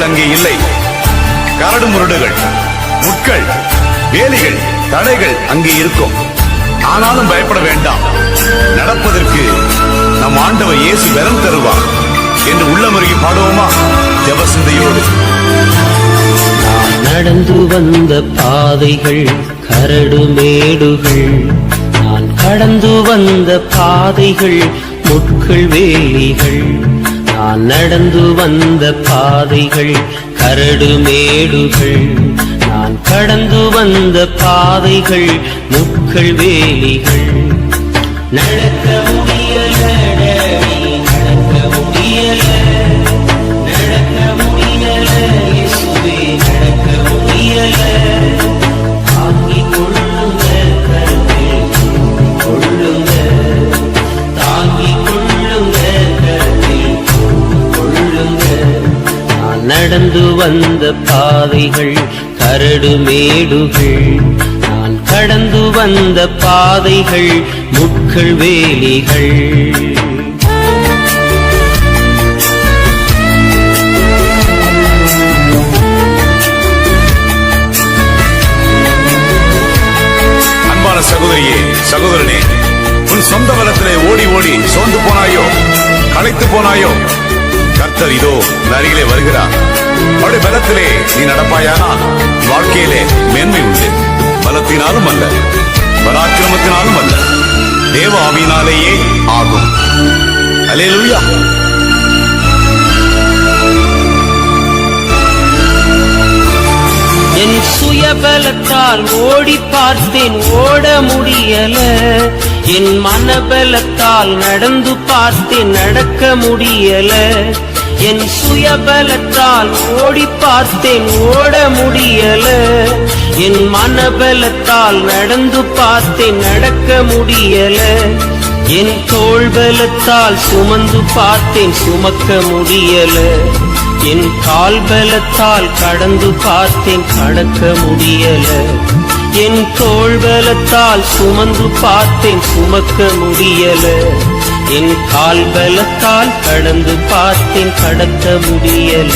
அங்கே இல்லை. கரடு முரடுகள், முட்கள், வேலிகள், தடைகள் அங்கே இருக்கும். ஆனாலும் பயப்பட வேண்டாம். நடப்பதற்கு நம் ஆண்டவர் இயேசு பலம் தருவார் என்று உள்ளமருகி பாடுவோமா? ஜெபசிந்தையோடு. நான் நடந்து வந்த பாதைகள் கரடு மேடுகள், நான் கடந்து வந்த பாதைகள் முட்கள் வேலிகள். நான் நடந்து வந்த பாதைகள் கரடு மேடுகள், நான் கடந்து வந்த பாதைகள் முட்கள் வேலிகள். நடக்க முடியல, நடக்க முடியல, நடக்க முடியல, இயேசுவே நடக்க முடியல. தாங்கிக் கொள்ளுங்க, கருத்தில் கொள்ளுங்க, தாங்கிக் கொள்ளுங்க, கருத்தில் கொள்ளுங்க. நான் நடந்து வந்த பாதைகள் கரடு மேடுகள், நான் கடந்து வந்த பாதைகள் முட்கள் வேலிகள். அன்பான சகோதரியே, சகோதரனே, உன் சொந்த பலத்திலே ஓடி ஓடி சோர்ந்து போனாயோ, களைத்து போனாயோ? கர்த்தர் இதோ அருகிலே வருகிறார். அவருடைய பலத்திலே நீ நடப்பாயானால் வாழ்க்கையிலே மேன்மை உண்டு. பலத்தினாலும் அல்ல, பராக்கிரமத்தினாலும் அல்ல, தேவ ஆவியினாலேயே ஆகும். அல்லேலூயா. என் சுயபலத்தால் ஓடி பார்த்தேன், ஓட முடியல. என் மனபலத்தால் நடந்து பார்த்தேன், நடக்க முடியல. என் சுயபலத்தால் ஓடி பார்த்தேன், ஓட முடியல. என் மனபலத்தால் நடந்து பார்த்தேன், நடக்க முடியல. என் தோள் பலத்தால் சுமந்து பார்த்தேன், சுமக்க முடியல. என் கால் பலத்தால் கடந்து பார்த்தேன், கடக்க முடியல. என் தோள் பலத்தால் சுமந்து பார்த்தேன், சுமக்க முடியல. என் கால் பலத்தால் கடந்து பார்த்தேன், கடக்க முடியல.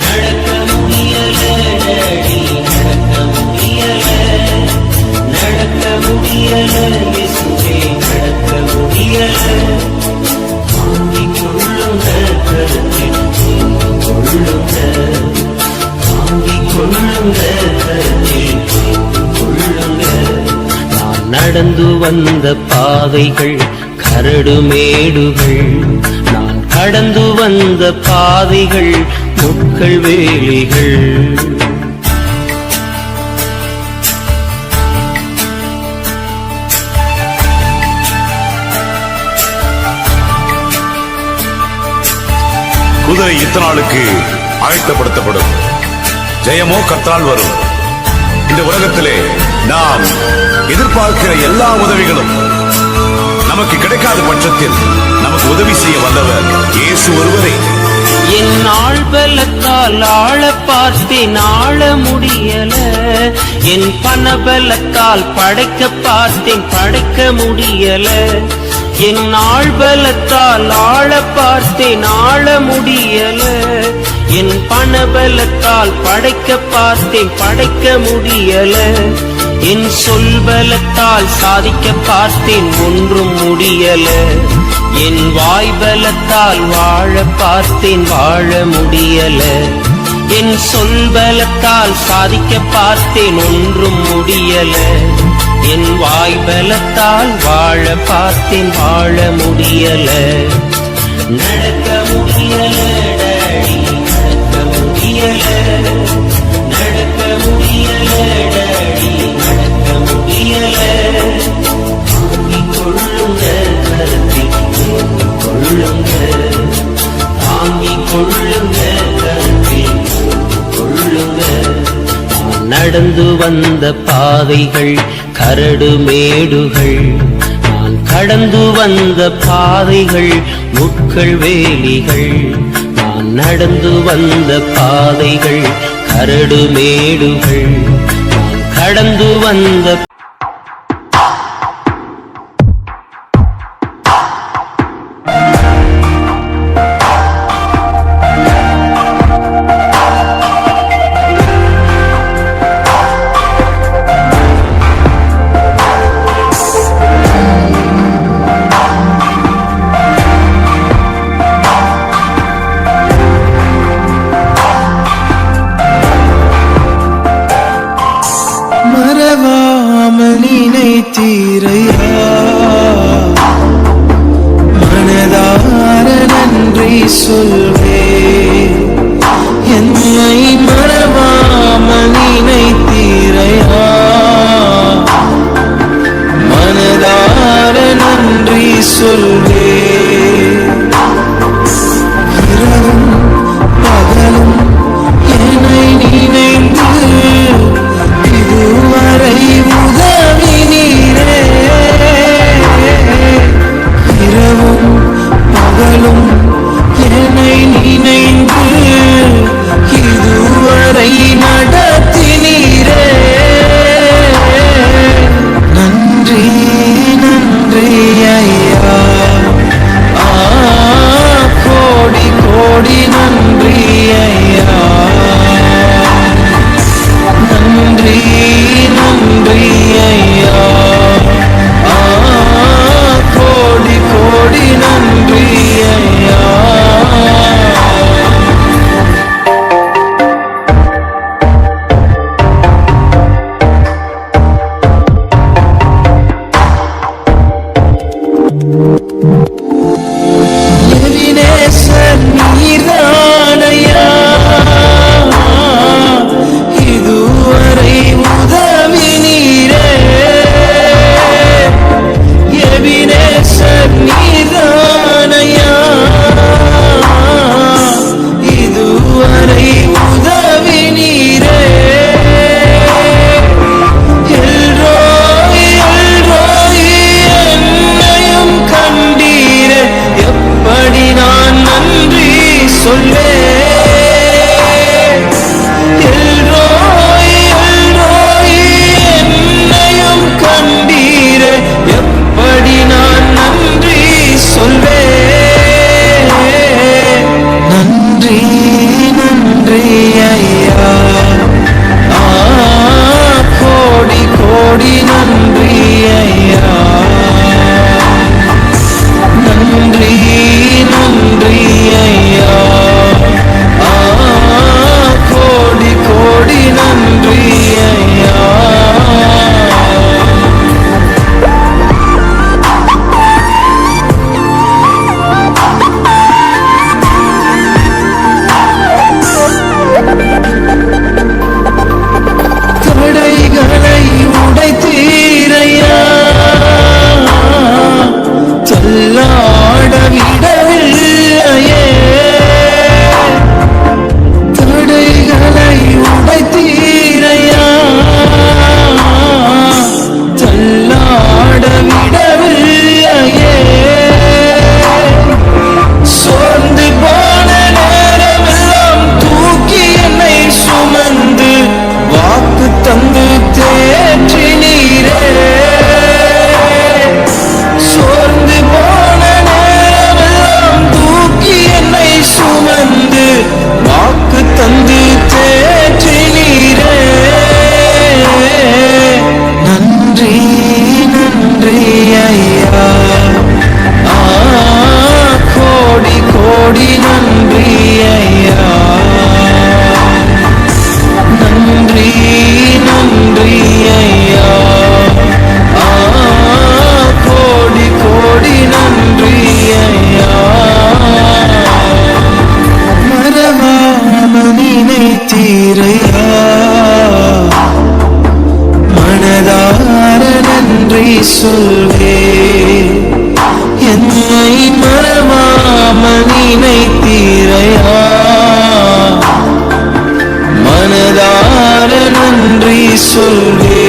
நடக்க முடியல, நடக்க முடியல, நடக்க முடியல, இயேசுவே நடக்க முடியல. தாங்கிக் கொள்ளுங்க, கருத்தில் கொள்ளுங்க, தாங்கிக் கொள்ளுங்க, கருத்தில் கொள்ளுங்க. நான் நடந்து வந்த பாதைகள் கரடு மேடுகள், நான் கடந்து வந்த பாதைகள் முட்கள் வேலிகள். குதிரை இத்தனாளுக்கு ஆயத்தப்படுத்தப்படும், ஜெயமோ கர்த்தரால் வரும். இந்த உலகத்திலே நாம் எதிர்பார்க்கிற எல்லா உதவிகளும் நமக்கு கிடைக்காத பட்சத்தில் நமக்கு உதவி செய்ய வல்லவர் இயேசு ஒருவரே. என் ஆள் பலத்தால் ஆள பார்த்தேன், ஆள முடியல. என் பண பலத்தால் படைக்க பார்த்தேன், படைக்க முடியல. என் ஆள் பலத்தால் ஆள பார்த்தேன், ஆள முடியல. என் பண பலத்தால் படைக்க பார்த்தேன், படைக்க முடியல. என் சொல் பலத்தால் சாதிக்க பார்த்தேன், ஒன்றும் முடியல. என் வாய் பலத்தால் வாழ பார்த்தேன், வாழ முடியல. என் சொல் பலத்தால் சாதிக்க பார்த்தேன், ஒன்றும் முடியல. என் வாய் பலத்தால் வாழ பார்த்தேன், வாழ முடியல. நடக்க முடியல டாடி, நடக்க முடியல. நடக்க முடியல டாடி, நடக்க முடியல. தாங்கிக் கொள்ளுங்க கருத்தில் கொள்ளுங்க, தாங்கிக் கொள்ளுங்க கருத்தில் கொள்ளுங்க. நடந்து வந்த பாதைகள் கரடு மேடுகள், நான் கடந்து வந்த பாதைகள் முட்கள் வேலிகள். நான் நடந்து வந்த பாதைகள் கரடு மேடுகள், நான் கடந்து வந்த தீரையா மனதார நன்றி சொல்வே. என்னை மறவாமல் நினைத்தீரையா, மனதார நன்றி சொல்வே. இரவும் பகலும் என்னை நினைந்து இதுவரை உதவி நீரே. இரவும் பகலும் என்னை நினைந்து இதுவரை நடத்தினீரே. நன்றி நன்றி ஐயா, கோடி கோடி நன்றி ஐயா. நன்றி நன்றி ஐயா, கோடி கோடி நன்றி ஐயா. எவினேசர் நீர்தானையா, இதுவரை உதவி நீரே. எவினேசர் நீர்தானையா, இதுவரை உதவி நீரே. எல்ரோய் எல்ரோய் என்னையும் கண்டீரே, எப்படி நான் நன்றி சொல்வேன். எல்ரோய் எல்ரோய் என்னையும் கண்டீரே, எப்படி நான் நன்றி சொல்வேன். நன்றி நன்றி ஐயா, கோடி கோடி நன்றி ஐயா. நன்றி நன்றி ஐயா, மனதார நன்றி சொல்வே